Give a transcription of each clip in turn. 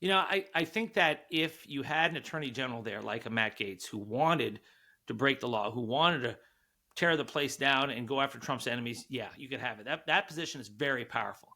I think that if you had an attorney general there like a Matt Gaetz who wanted to break the law, who wanted to tear the place down and go after Trump's enemies, yeah, you could have it. That position is very powerful.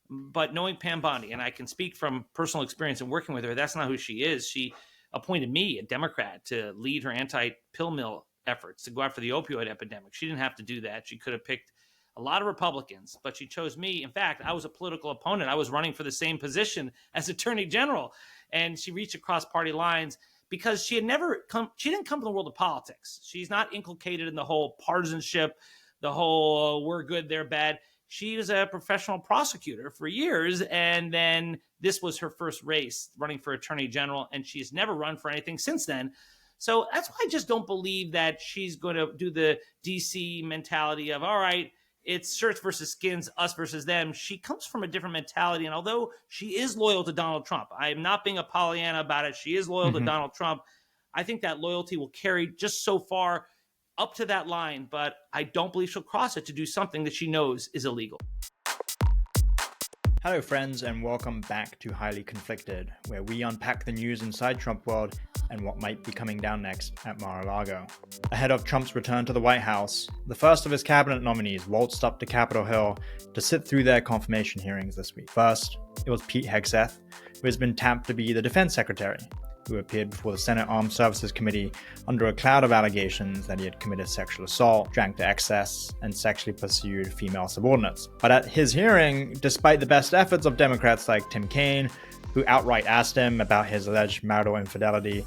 But knowing Pam Bondi, and I can speak from personal experience in working with her, that's not who she is. She appointed me, a Democrat, to lead her anti-pill mill efforts to go after the opioid epidemic. She didn't have to do that. She could have picked a lot of Republicans, but she chose me. In fact, I was a political opponent. I was running for the same position as Attorney General, and she reached across party lines because she didn't come from the world of politics. She's not inculcated in the whole partisanship, the whole we're good, they're bad. She was a professional prosecutor for years, and then this was her first race running for Attorney General, and she's never run for anything since then. So that's why I just don't believe that she's going to do the DC mentality of, all right, it's shirts versus skins, us versus them. She comes from a different mentality. And although she is loyal to Donald Trump, I am not being a Pollyanna about it. She is loyal to Donald Trump. I think that loyalty will carry just so far up to that line, but I don't believe she'll cross it to do something that she knows is illegal. Hello, friends, and welcome back to Highly Conflicted, where we unpack the news inside Trump world and what might be coming down next at Mar-a-Lago. Ahead of Trump's return to the White House, the first of his cabinet nominees waltzed up to Capitol Hill to sit through their confirmation hearings this week. First, it was Pete Hegseth, who has been tapped to be the defense secretary, who appeared before the Senate Armed Services Committee under a cloud of allegations that he had committed sexual assault, drank to excess, and sexually pursued female subordinates. But at his hearing, despite the best efforts of Democrats like Tim Kaine, who outright asked him about his alleged marital infidelity,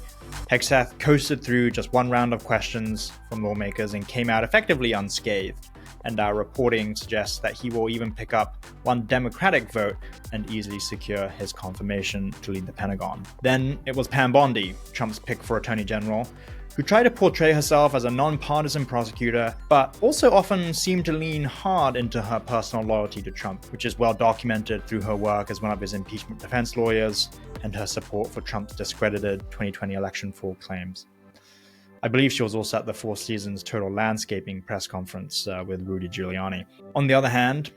Hegseth coasted through just one round of questions from lawmakers and came out effectively unscathed. And our reporting suggests that he will even pick up one Democratic vote and easily secure his confirmation to lead the Pentagon. Then it was Pam Bondi, Trump's pick for Attorney General, who tried to portray herself as a non-partisan prosecutor, but also often seemed to lean hard into her personal loyalty to Trump, which is well documented through her work as one of his impeachment defense lawyers and her support for Trump's discredited 2020 election fraud claims. I believe she was also at the Four Seasons Total Landscaping press conference with Rudy Giuliani. On the other hand,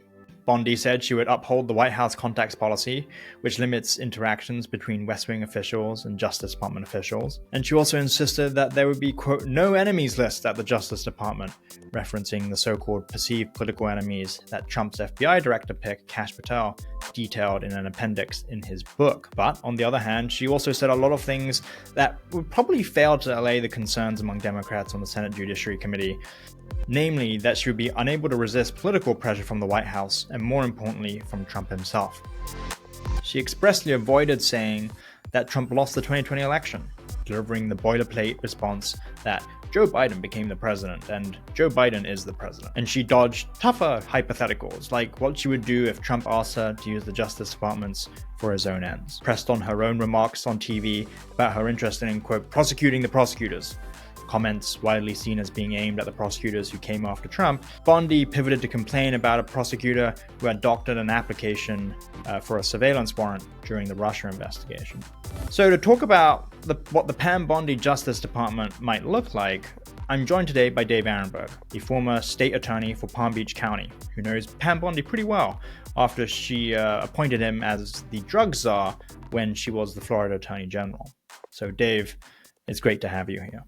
Bondi said she would uphold the White House contacts policy, which limits interactions between West Wing officials and Justice Department officials. And she also insisted that there would be, quote, no enemies list at the Justice Department, referencing the so-called perceived political enemies that Trump's FBI director pick, Cash Patel, detailed in an appendix in his book. But on the other hand, she also said a lot of things that would probably fail to allay the concerns among Democrats on the Senate Judiciary Committee, namely that she would be unable to resist political pressure from the White House and, more importantly, from Trump himself. She expressly avoided saying that Trump lost the 2020 election, delivering the boilerplate response that Joe Biden became the president and Joe Biden is the president. And she dodged tougher hypotheticals, like what she would do if Trump asked her to use the Justice Departments for his own ends. Pressed on her own remarks on TV about her interest in, quote, prosecuting the prosecutors, comments widely seen as being aimed at the prosecutors who came after Trump, Bondi pivoted to complain about a prosecutor who had doctored an application for a surveillance warrant during the Russia investigation. So to talk about what the Pam Bondi Justice Department might look like, I'm joined today by Dave Aronberg, the former state attorney for Palm Beach County, who knows Pam Bondi pretty well after she appointed him as the drug czar when she was the Florida Attorney General. So Dave, it's great to have you here.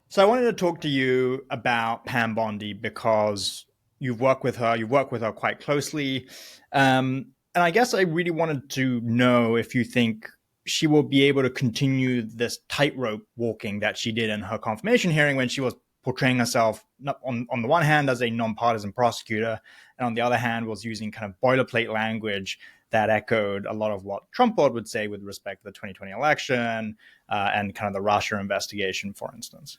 So I wanted to talk to you about Pam Bondi because you've worked with her quite closely. And I guess I really wanted to know if you think she will be able to continue this tightrope walking that she did in her confirmation hearing when she was portraying herself on the one hand as a nonpartisan prosecutor, and on the other hand was using kind of boilerplate language that echoed a lot of what Trump would say with respect to the 2020 election and kind of the Russia investigation, for instance.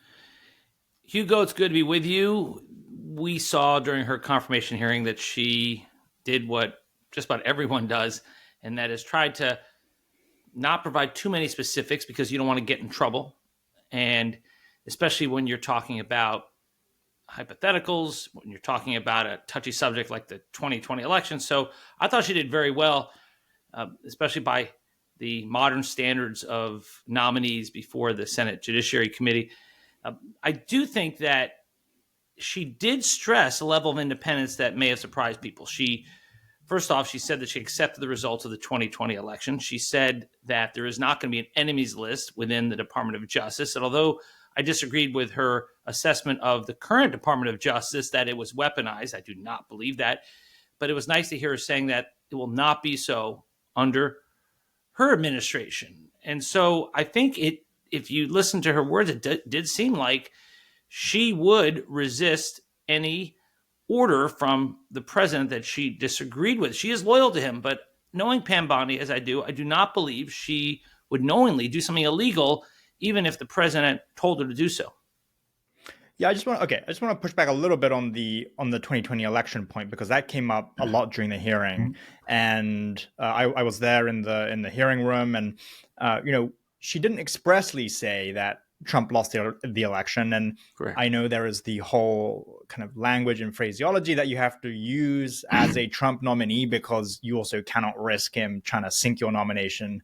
Hugo, it's good to be with you. We saw during her confirmation hearing that she did what just about everyone does, and that is tried to not provide too many specifics because you don't want to get in trouble. And especially when you're talking about hypotheticals, when you're talking about a touchy subject like the 2020 election. So I thought she did very well, especially by the modern standards of nominees before the Senate Judiciary Committee. I do think that she did stress a level of independence that may have surprised people. She First off, she said that she accepted the results of the 2020 election. She said that there is not going to be an enemies list within the Department of Justice. And although I disagreed with her assessment of the current Department of Justice, that it was weaponized, I do not believe that. But it was nice to hear her saying that it will not be so under her administration. And so I think if you listen to her words, it did seem like she would resist any order from the president that she disagreed with. She is loyal to him, but knowing Pam Bondi as I do not believe she would knowingly do something illegal, even if the president told her to do so. Yeah, I just want to push back a little bit on the 2020 election point, because that came up a lot during the hearing, and I was there in the hearing room, and she didn't expressly say that Trump lost the election. And correct. I know there is the whole kind of language and phraseology that you have to use as a Trump nominee, because you also cannot risk him trying to sink your nomination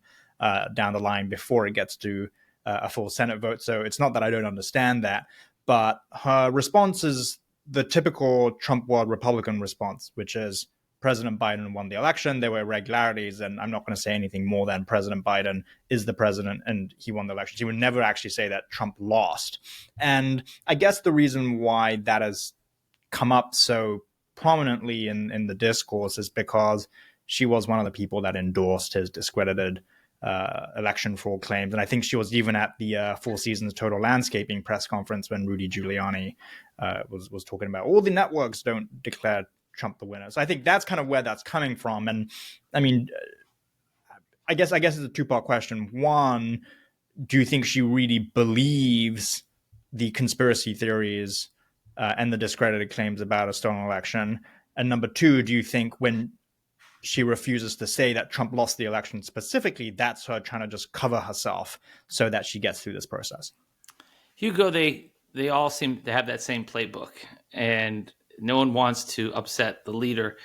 down the line before it gets to a full Senate vote. So it's not that I don't understand that, but her response is the typical Trump world Republican response, which is President Biden won the election. There were irregularities, and I'm not going to say anything more than President Biden is the president and he won the election. She would never actually say that Trump lost. And I guess the reason why that has come up so prominently in the discourse is because she was one of the people that endorsed his discredited election fraud claims. And I think she was even at the Four Seasons Total Landscaping press conference when Rudy Giuliani was talking about all the networks don't declare Trump the winner. So I think that's kind of where that's coming from. And I mean, I guess it's a two-part question. One, do you think she really believes the conspiracy theories and the discredited claims about a stolen election? And number two, do you think when she refuses to say that Trump lost the election specifically, that's her trying to just cover herself so that she gets through this process? Hugo, they all seem to have that same playbook, and no one wants to upset the leader.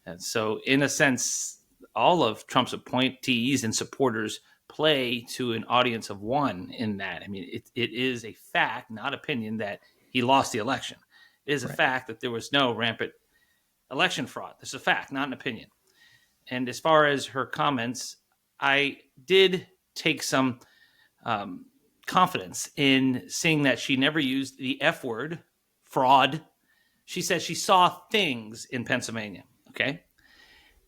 And so in a sense, all of Trump's appointees and supporters play to an audience of one in that. I mean, it is a fact, not opinion, that he lost the election. It is a fact that there was no rampant election fraud. This is a fact, not an opinion. And as far as her comments, I did take some confidence in seeing that she never used the F word, fraud. She said she saw things in Pennsylvania, okay?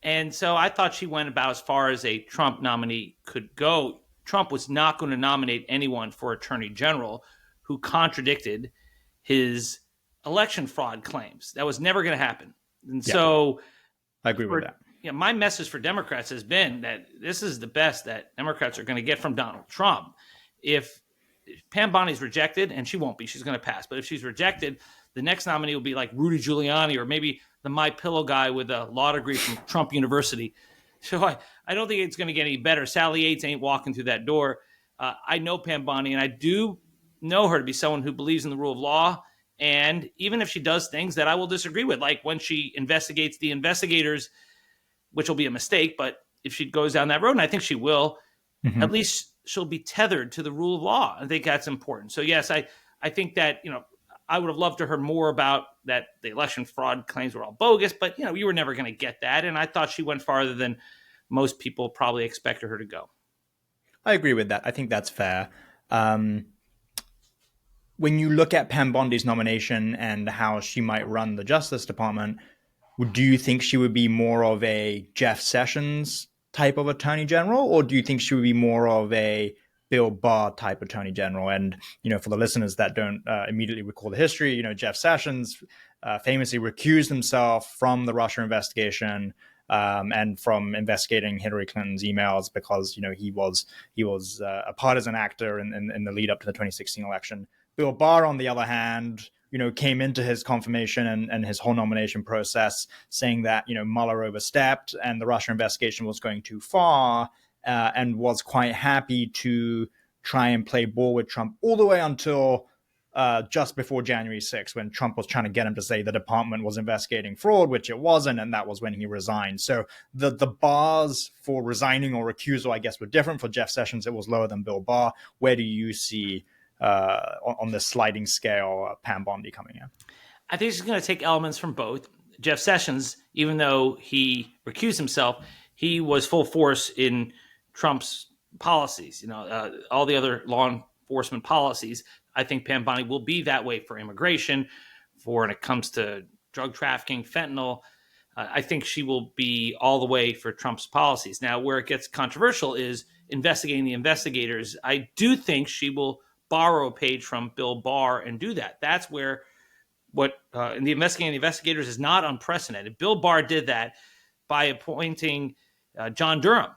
And so I thought she went about as far as a Trump nominee could go. Trump was not going to nominate anyone for attorney general who contradicted his election fraud claims. That was never going to happen. And so I agree with that. Yeah, my message for Democrats has been that this is the best that Democrats are going to get from Donald Trump. If Pam Bondi is rejected, and she won't be, she's going to pass. But if she's rejected, the next nominee will be like Rudy Giuliani or maybe the My Pillow guy with a law degree from Trump University. So I don't think it's going to get any better. Sally Yates ain't walking through that door. I know Pam Bondi, and I do know her to be someone who believes in the rule of law. And even if she does things that I will disagree with, like when she investigates the investigators, which will be a mistake, but if she goes down that road, and I think she will, at least she'll be tethered to the rule of law. I think that's important. So yes, I think that, I would have loved to hear more about that. The election fraud claims were all bogus, but you were never going to get that. And I thought she went farther than most people probably expected her to go. I agree with that. I think that's fair. When you look at Pam Bondi's nomination and how she might run the Justice Department, do you think she would be more of a Jeff Sessions type of attorney general, or do you think she would be more of a Bill Barr type attorney general? And, for the listeners that don't immediately recall the history, Jeff Sessions famously recused himself from the Russia investigation and from investigating Hillary Clinton's emails because, he was a partisan actor in the lead up to the 2016 election. Bill Barr, on the other hand, came into his confirmation and his whole nomination process saying that, Mueller overstepped and the Russia investigation was going too far, and was quite happy to try and play ball with Trump all the way until just before January 6th, when Trump was trying to get him to say the department was investigating fraud, which it wasn't, and that was when he resigned. So the bars for resigning or recusal, I guess, were different. For Jeff Sessions, it was lower than Bill Barr. Where do you see on the sliding scale Pam Bondi coming in? I think she's going to take elements from both. Jeff Sessions, even though he recused himself, he was full force in Trump's policies. All the other law enforcement policies. I think Pam Bondi will be that way for immigration, for when it comes to drug trafficking, fentanyl. I think she will be all the way for Trump's policies. Now, where it gets controversial is investigating the investigators. I do think she will borrow a page from Bill Barr and do that. That's where in the investigating the investigators is not unprecedented. Bill Barr did that by appointing John Durham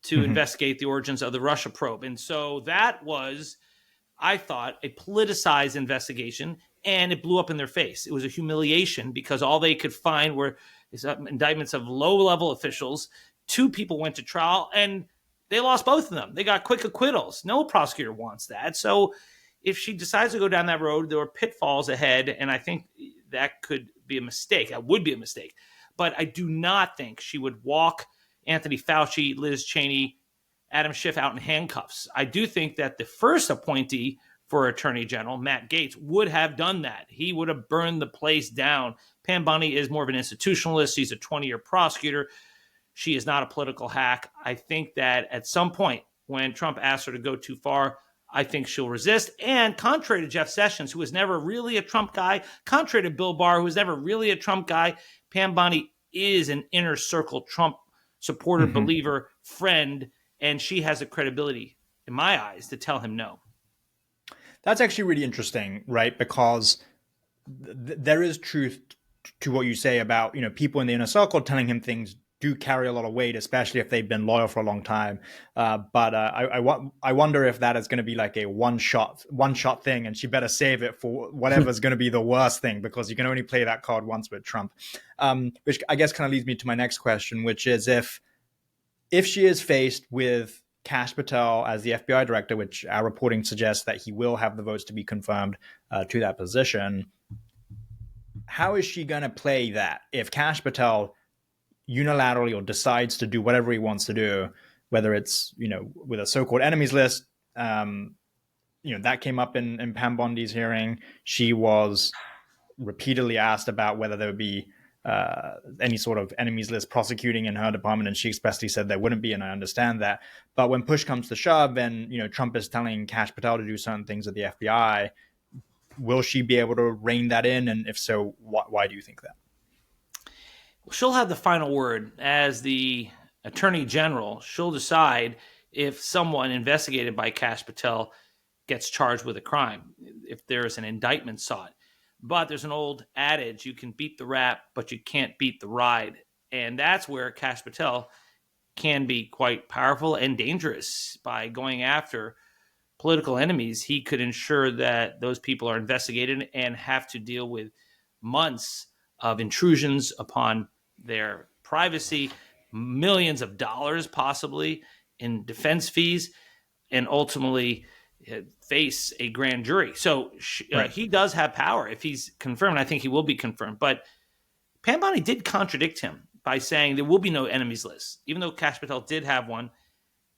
to investigate the origins of the Russia probe. And so that was, I thought, a politicized investigation, and it blew up in their face. It was a humiliation because all they could find were indictments of low-level officials. 2 people went to trial, and they lost both of them. They got quick acquittals. No prosecutor wants that. So if she decides to go down that road, there are pitfalls ahead, and I think that could be a mistake. That would be a mistake. But I do not think she would walk Anthony Fauci, Liz Cheney, Adam Schiff out in handcuffs. I do think that the first appointee for Attorney General, Matt Gaetz, would have done that. He would have burned the place down. Pam Bondi is more of an institutionalist. She's a 20-year prosecutor. She is not a political hack. I think that at some point when Trump asks her to go too far, I think she'll resist. And contrary to Jeff Sessions, who was never really a Trump guy, contrary to Bill Barr, who was never really a Trump guy, Pam Bondi is an inner circle Trump supporter, believer, friend, and she has the credibility, in my eyes, to tell him no. That's actually really interesting, right? Because there is truth to what you say about, people in the inner circle telling him things do carry a lot of weight, especially if they've been loyal for a long time. But I wonder if that is going to be like a one shot thing, and she better save it for whatever's going to be the worst thing, because you can only play that card once with Trump. Which I guess kind of leads me to my next question, which is if she is faced with Cash Patel as the FBI director, which our reporting suggests that he will have the votes to be confirmed to that position, how is she going to play that if Cash Patel unilaterally or decides to do whatever he wants to do, whether it's, with a so-called enemies list, that came up in Pam Bondi's hearing. She was repeatedly asked about whether there would be any sort of enemies list prosecuting in her department, and she expressly said there wouldn't be, and I understand that. But when push comes to shove, and Trump is telling Cash Patel to do certain things at the FBI, will she be able to rein that in? And if so, why do you think that? She'll have the final word as the Attorney General. She'll decide if someone investigated by Cash Patel gets charged with a crime, if there is an indictment sought. But there's an old adage, you can beat the rap, but you can't beat the ride. And that's where Cash Patel can be quite powerful and dangerous. By going after political enemies, he could ensure that those people are investigated and have to deal with months of intrusions upon their privacy, millions of dollars possibly in defense fees, and ultimately face a grand jury. So right. He does have power if he's confirmed. I think he will be confirmed. But Pam Bondi did contradict him by saying there will be no enemies list. Even though Cash Patel did have one,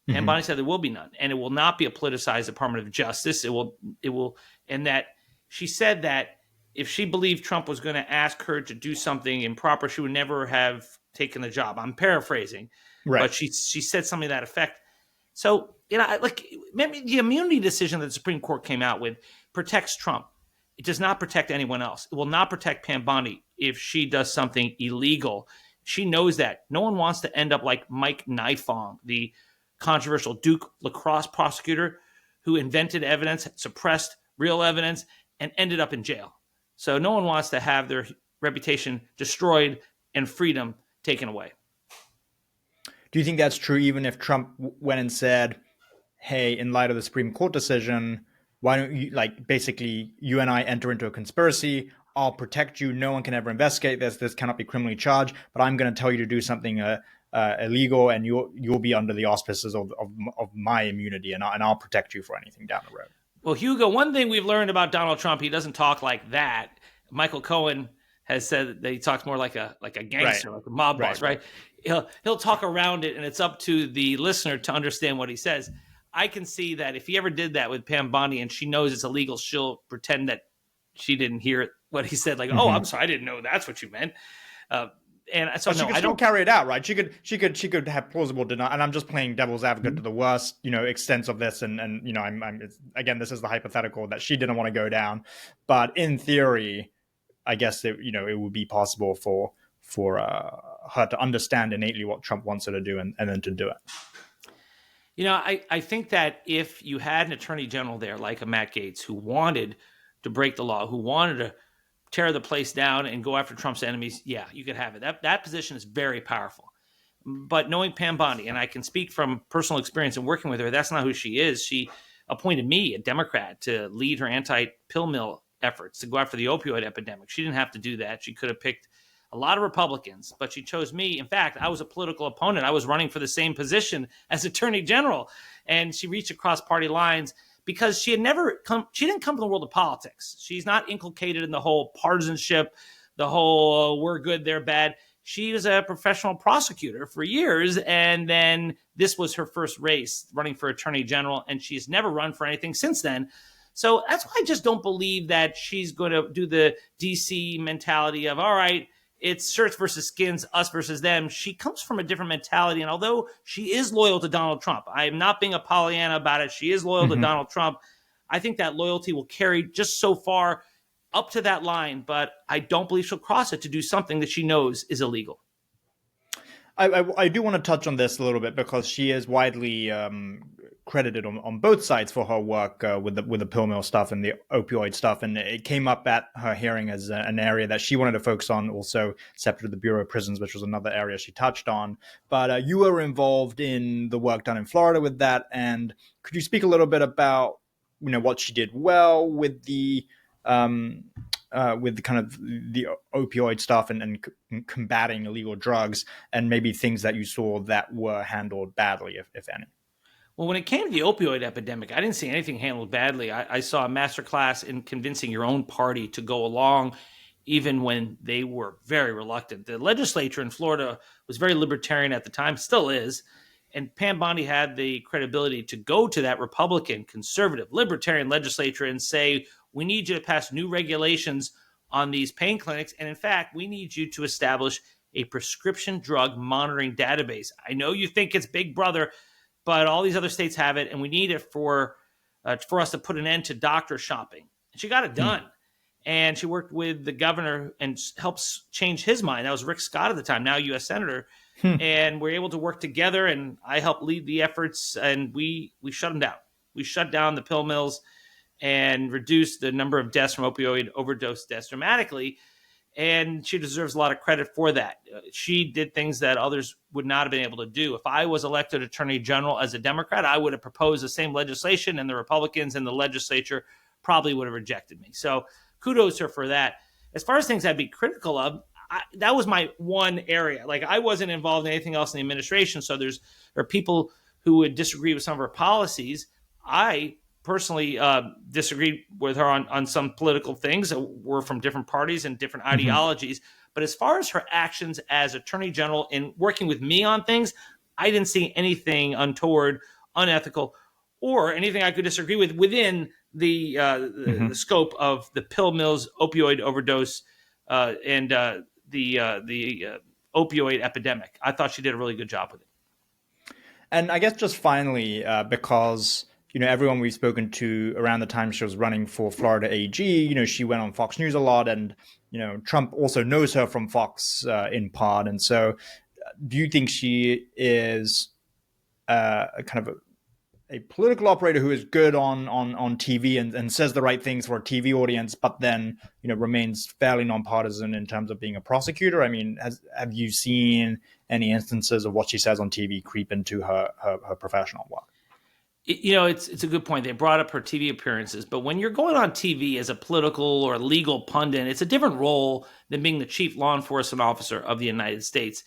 Pam Bondi said there will be none. And it will not be a politicized Department of Justice. It will, and that she said that if she believed Trump was going to ask her to do something improper, she would never have taken the job. I'm paraphrasing, right. But she said something to that effect. So, maybe the immunity decision that the Supreme Court came out with protects Trump. It does not protect anyone else. It will not protect Pam Bondi if she does something illegal. She knows that. No one wants to end up like Mike Nifong, the controversial Duke lacrosse prosecutor who invented evidence, suppressed real evidence, and ended up in jail. So no one wants to have their reputation destroyed and freedom taken away. Do you think that's true even if Trump went and said, hey, in light of the Supreme Court decision, why don't you, basically, you and I enter into a conspiracy, I'll protect you, no one can ever investigate this cannot be criminally charged, but I'm going to tell you to do something illegal, and you'll be under the auspices of my immunity, and I'll protect you for anything down the road. Well, Hugo, one thing we've learned about Donald Trump, he doesn't talk like that. Michael Cohen has said that he talks more like a gangster, right. Like a mob boss, right? He'll talk around it, and it's up to the listener to understand what he says. I can see that if he ever did that with Pam Bondi and she knows it's illegal, she'll pretend that she didn't hear what he said. Like, oh, I'm sorry, I didn't know that's what you meant. Uh, and so But she no, could I still don't. carry it out, right? She could have plausible denial. And I'm just playing devil's advocate to the worst, extents of this. And again, this is the hypothetical that she didn't want to go down, but in theory, I guess it would be possible for her to understand innately what Trump wants her to do and then to do it. I think that if you had an attorney general there like a Matt Gaetz who wanted to break the law, who wanted to tear the place down and go after Trump's enemies, yeah, you could have it. That position is very powerful. But knowing Pam Bondi, and I can speak from personal experience in working with her, that's not who she is. She appointed me, a Democrat, to lead her anti-pill mill efforts to go after the opioid epidemic. She didn't have to do that. She could have picked a lot of Republicans, but she chose me. In fact, I was a political opponent. I was running for the same position as Attorney General, and she reached across party lines because she didn't come from the world of politics. She's not inculcated in the whole partisanship, the whole we're good, they're bad. She was a professional prosecutor for years, and then this was her first race running for Attorney General, and she's never run for anything since then. So that's why I just don't believe that she's going to do the DC mentality of, all right, it's shirts versus skins, us versus them. She comes from a different mentality. And although she is loyal to Donald Trump, I am not being a Pollyanna about it. She is loyal to Donald Trump. I think that loyalty will carry just so far up to that line, but I don't believe she'll cross it to do something that she knows is illegal. I do want to touch on this a little bit because she is widely credited on both sides for her work with the pill mill stuff and the opioid stuff, and it came up at her hearing as an area that she wanted to focus on, also separate of the Bureau of Prisons, which was another area she touched on. But you were involved in the work done in Florida with that, and could you speak a little bit about what she did well with the kind of the opioid stuff and combating illegal drugs, and maybe things that you saw that were handled badly, if any? Well, when it came to the opioid epidemic, I didn't see anything handled badly. I saw a masterclass in convincing your own party to go along, even when they were very reluctant. The legislature in Florida was very libertarian at the time, still is. And Pam Bondi had the credibility to go to that Republican, conservative, libertarian legislature and say, we need you to pass new regulations on these pain clinics. And in fact, we need you to establish a prescription drug monitoring database. I know you think it's Big Brother, but all these other states have it, and we need it for us to put an end to doctor shopping. And she got it done. And she worked with the governor and helps change his mind. That was Rick Scott at the time, now U.S. Senator. And we're able to work together, and I helped lead the efforts, and we shut them down. We shut down the pill mills and reduced the number of deaths from opioid overdose deaths dramatically. And she deserves a lot of credit for that. She did things that others would not have been able to do. If I was elected Attorney General as a Democrat, I would have proposed the same legislation, and the Republicans in the legislature probably would have rejected me. So kudos to her for that. As far as things I'd be critical of, that was my one area. Like, I wasn't involved in anything else in the administration. So there are people who would disagree with some of her policies. I personally disagreed with her on some political things. We're from different parties and different ideologies. But as far as her actions as Attorney General in working with me on things, I didn't see anything untoward, unethical, or anything I could disagree with within the scope of the pill mills, opioid overdose, and the opioid epidemic. I thought she did a really good job with it. And I guess just finally, because everyone we've spoken to around the time she was running for Florida AG, she went on Fox News a lot, and Trump also knows her from Fox in part. And so, do you think she is a kind of a political operator who is good on TV and says the right things for a TV audience, but then remains fairly nonpartisan in terms of being a prosecutor? I mean, have you seen any instances of what she says on TV creep into her professional work? It's a good point. They brought up her TV appearances, but when you're going on TV as a political or legal pundit, it's a different role than being the chief law enforcement officer of the United States.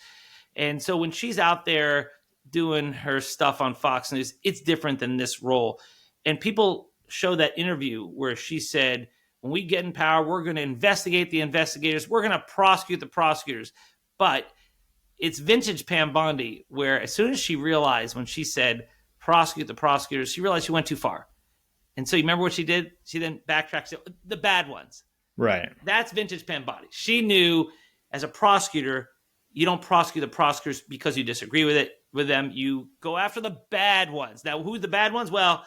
And so when she's out there doing her stuff on Fox News, it's different than this role. And people show that interview where she said, when we get in power, we're going to investigate the investigators. We're going to prosecute the prosecutors. But it's vintage Pam Bondi, where as soon as she realized, when she said prosecute the prosecutors, she realized she went too far. And so you remember what she did? She then backtracked, the bad ones. Right. That's vintage Pam Bondi. She knew as a prosecutor, you don't prosecute the prosecutors because you disagree with them. You go after the bad ones. Now, who are the bad ones? Well,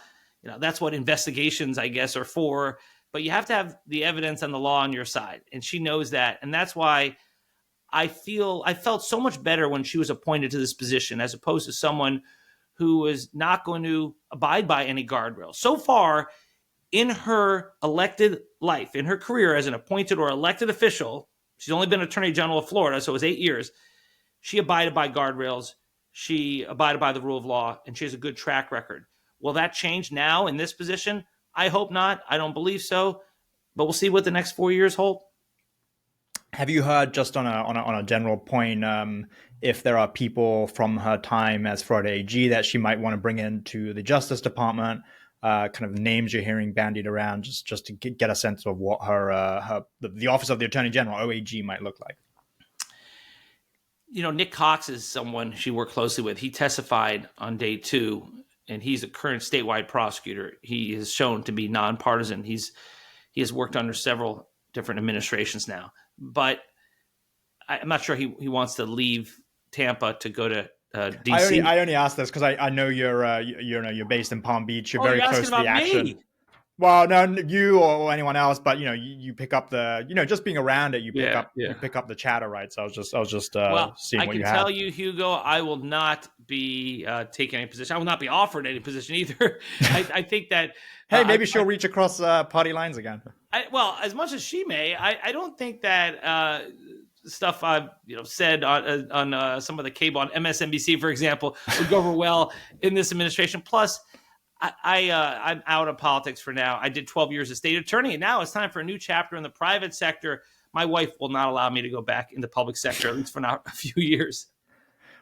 that's what investigations, I guess, are for. But you have to have the evidence and the law on your side, and she knows that, and that's why I felt so much better when she was appointed to this position, as opposed to someone who was not going to abide by any guardrails. So far, in her elected life, in her career as an appointed or elected official, she's only been Attorney General of Florida, so it was 8 years. She abided by guardrails. She abided by the rule of law, and she has a good track record. Will that change now in this position? I hope not. I don't believe so. But we'll see what the next 4 years hold. Have you heard, just on a general point, if there are people from her time as Florida AG that she might want to bring into the Justice Department? Kind of names you're hearing bandied around, just to get a sense of what the Office of the Attorney General, OAG, might look like. Nick Cox is someone she worked closely with. He testified on day 2, and he's a current statewide prosecutor. He is shown to be nonpartisan. He has worked under several different administrations now, but I'm not sure he wants to leave Tampa to go to DC. I only asked this because I know you're based in Palm Beach. You're very close to the action. Me? Well, no, you or anyone else, but you pick up the just being around it, you pick up the chatter, right? So I was just seeing what you have. I can tell you, Hugo, I will not be taking any position. I will not be offered any position either. I think that hey, maybe she'll reach across party lines again. As much as she may, I don't think that stuff I've said on some of the cable on MSNBC, for example, would go over well in this administration. Plus, I'm out of politics for now. I did 12 years as state attorney, and now it's time for a new chapter in the private sector. My wife will not allow me to go back in the public sector, at least for now, a few years.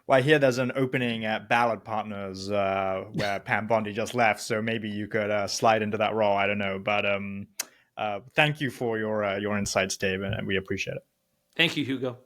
Well, I hear there's an opening at Ballot Partners where Pam Bondi just left, so maybe you could slide into that role. I don't know, but thank you for your insights, Dave, and we appreciate it. Thank you, Hugo.